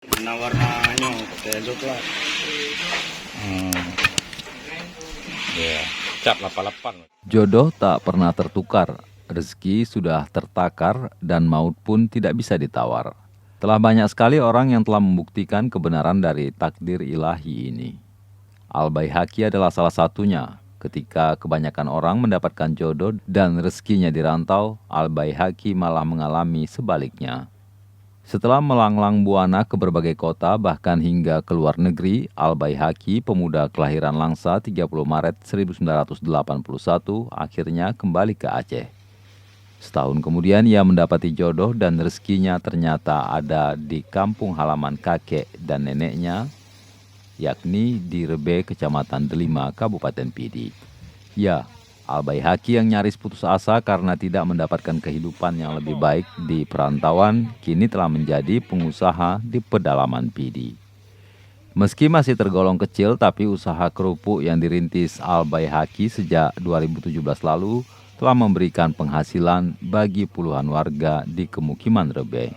warna-warnanya pakai coklat. Ya, cap 88. Jodoh tak pernah tertukar, rezeki sudah tertakar dan maut pun tidak bisa ditawar. Telah banyak sekali orang yang telah membuktikan kebenaran dari takdir ilahi ini. Al-Baihaqi adalah salah satunya. Ketika kebanyakan orang mendapatkan jodoh dan rezekinya di rantau, Al-Baihaqi malah mengalami sebaliknya. Setelah melanglang buana ke berbagai kota, bahkan hingga ke luar negeri, Al-Baihaqi, pemuda kelahiran Langsa 30 Maret 1981, akhirnya kembali ke Aceh. Setahun kemudian ia mendapati jodoh dan rezekinya ternyata ada di kampung halaman kakek dan neneknya, yakni di Rebe, Kecamatan Delima, Kabupaten Pidi. Ya, Al-Baihaqi yang nyaris putus asa karena tidak mendapatkan kehidupan yang lebih baik di perantauan, kini telah menjadi pengusaha di pedalaman Pidi. Meski masih tergolong kecil, tapi usaha kerupuk yang dirintis Al-Baihaqi sejak 2017 lalu telah memberikan penghasilan bagi puluhan warga di kemukiman Rebe.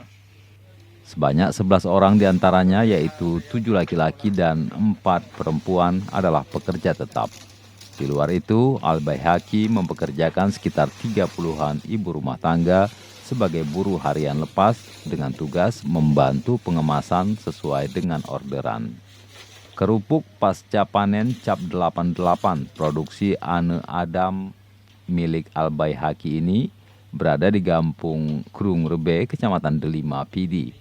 Sebanyak 11 orang diantaranya, yaitu 7 laki-laki dan 4 perempuan adalah pekerja tetap. Di luar itu, Al-Baihaqi mempekerjakan sekitar 30-an ibu rumah tangga sebagai buruh harian lepas dengan tugas membantu pengemasan sesuai dengan orderan. Kerupuk pasca panen Cap 88 produksi Ane Adam milik Al-Baihaqi ini berada di Kampung Krung Rebe, Kecamatan Delima, Pidi.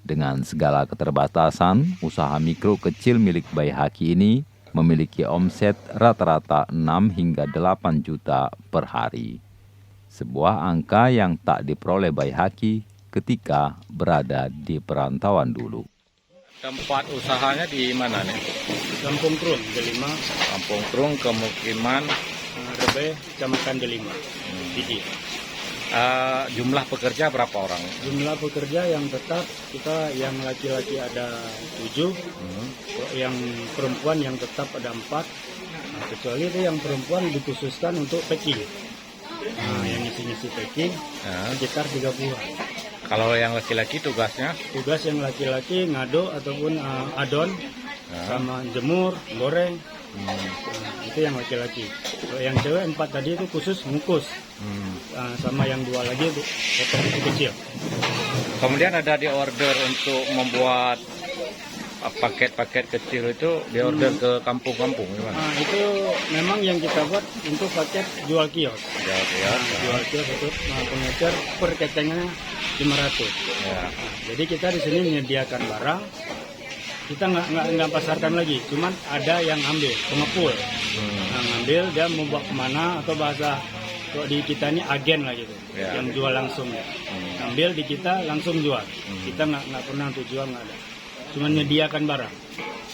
Dengan segala keterbatasan, usaha mikro kecil milik Baihaqi ini memiliki omset rata-rata 6 hingga 8 juta per hari. Sebuah angka yang tak diperoleh Baihaqi ketika berada di perantauan dulu. Tempat usahanya di mana nih? Kampung Krung, Delima, Kampung Krung, kemukiman. Rebe, Kecamatan Delima, Pidi. Jumlah pekerja berapa orang? Jumlah pekerja yang tetap kita yang laki-laki ada 7, yang perempuan yang tetap ada 4. Nah, kecuali itu yang perempuan dikhususkan untuk packing. Nah, yang ngisi-ngisi packing sekitar 30-an. Kalau yang laki-laki tugasnya? Tugas yang laki-laki ngado ataupun adon, sama jemur, goreng. Nah, itu yang laki-laki. Kalau yang cewek 4 tadi itu khusus ngukus. Sama yang 2 lagi untuk potong kecil. Kemudian ada di order untuk membuat paket-paket kecil itu di order ke kampung-kampung gimana? Itu memang yang kita buat untuk paket jual kios. Jual kios untuk pengecer per ketengnya 500. Ya. Jadi kita di sini menyediakan barang. Kita nggak pasarkan lagi, cuman ada yang ambil pengepul. Nah, ngambil dia mau bawa kemana atau bahasa kalau di kita ini agen lah gitu, yang jual langsung ya. Ngambil di kita langsung jual. Kita nggak pernah untuk jual, nggak ada. Cuman menyediakan barang.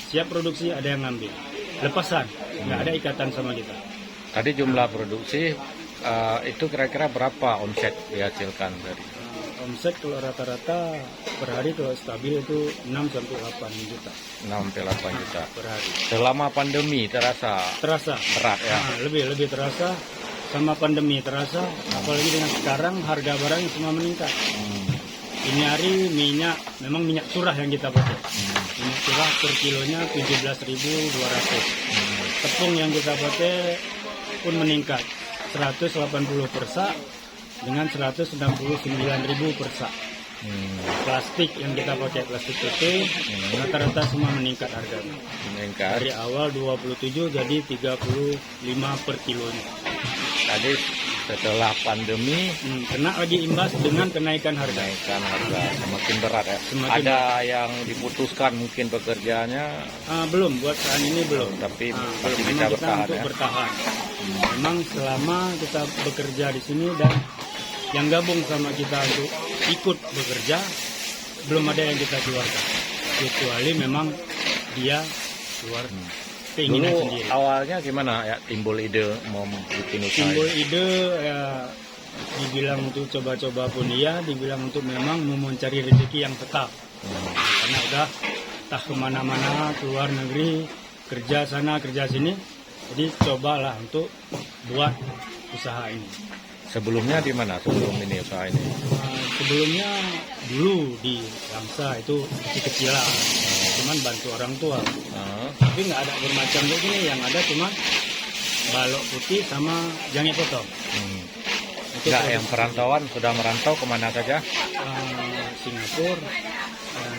Siap produksi ada yang ngambil. Lepasan, nggak ada ikatan sama kita. Tadi jumlah produksi itu kira-kira berapa omset dihasilkan dari? Omset kalau rata-rata per hari kalau stabil itu 6-8 juta. 6-8 juta Per hari. Selama pandemi terasa berat ya? Lebih terasa sama pandemi terasa, apalagi dengan sekarang harga barang semua meningkat. Ini hari memang minyak curah yang kita pakai. Minyak curah per kilonya 17.200. Tepung yang kita pakai pun meningkat 180 per sak dengan 169.000 per sak. Plastik yang kita pakai plastik PT rata-rata semua meningkat harganya. Dari awal 27 jadi 35 per kilonya. Tadi setelah pandemi kena lagi imbas dengan kenaikan harga. Semakin berat ya. Ada yang diputuskan mungkin pekerjaannya? Belum, buat saat ini belum. Tapi belum. kita bertahan untuk ya. Bertahan. Memang selama kita bekerja di sini dan yang gabung sama kita untuk ikut bekerja, belum ada yang kita keluarkan. Kecuali memang dia keluar keinginan Dulu sendiri. Awalnya gimana ya timbul ide mau bikin usaha? Timbul ide ya, dibilang untuk coba-coba pun iya, dibilang untuk memang mau mencari rezeki yang tetap. Karena udah entah kemana-mana, keluar negeri, kerja sana, kerja sini. Jadi cobalah untuk buat usaha ini. Sebelumnya di mana sebelum ini usaha ini? Sebelumnya dulu di Bangsa itu kecil-kecilan, cuman bantu orang tua. Ah, Tapi nggak ada bermacam kayak gini, yang ada cuma balok putih sama jange potong. Itu Enggak, produk yang perantauan sudah merantau kemana saja? Singapura,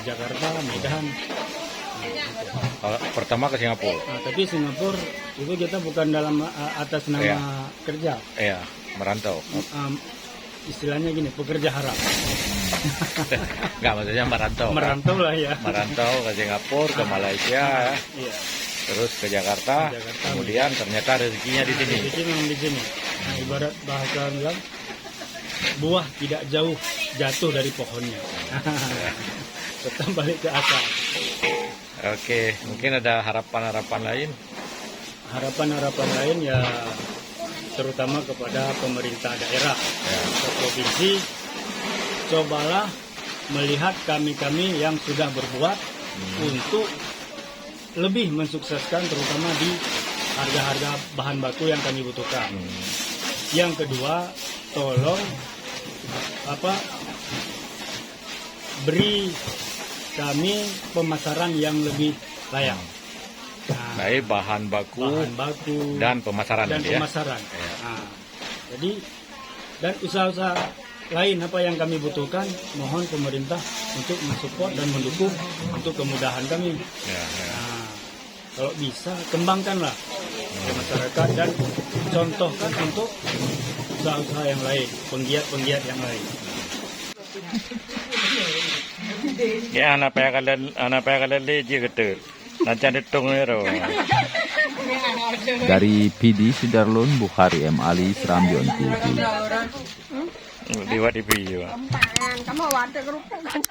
Jakarta, Medan. Kalau pertama ke Singapura. Nah, tapi Singapura itu kita bukan dalam atas nama Iya. kerja. Iya, merantau. Istilahnya gini, pekerja haram. Enggak, maksudnya merantau. Merantau lah ya. Merantau ke Singapura, ke Malaysia, Iya. terus ke Jakarta. Jakarta. Kemudian ternyata rezekinya di sini. Rezeki memang di sini. Nah, ibarat bahasa bilang, buah tidak jauh jatuh dari pohonnya. Tetap balik ke asal. Oke, mungkin ada harapan-harapan lain. Harapan-harapan lain ya terutama kepada pemerintah daerah Ya. atau provinsi, cobalah melihat kami-kami yang sudah berbuat untuk lebih mensukseskan terutama di harga-harga bahan baku yang kami butuhkan. Yang kedua, tolong beri kami pemasaran yang lebih layak. Nah, Baik bahan baku bahan baku dan pemasaran dan nanti ya. pemasaran. Ya. Nah, jadi dan usaha-usaha lain apa yang kami butuhkan, mohon pemerintah untuk mensupport dan mendukung untuk kemudahan kami. Ya, ya. Nah, kalau bisa kembangkanlah ke masyarakat dan contohkan untuk usaha-usaha yang lain, penggiat-penggiat yang lain. Ya, anak kalian leji gitu. Nanti ada tunggu. Dari PD Sudarlun, Bukhari M. Ali, Serambion TV. Liwat di video. Kamu wadah kerupuk kan?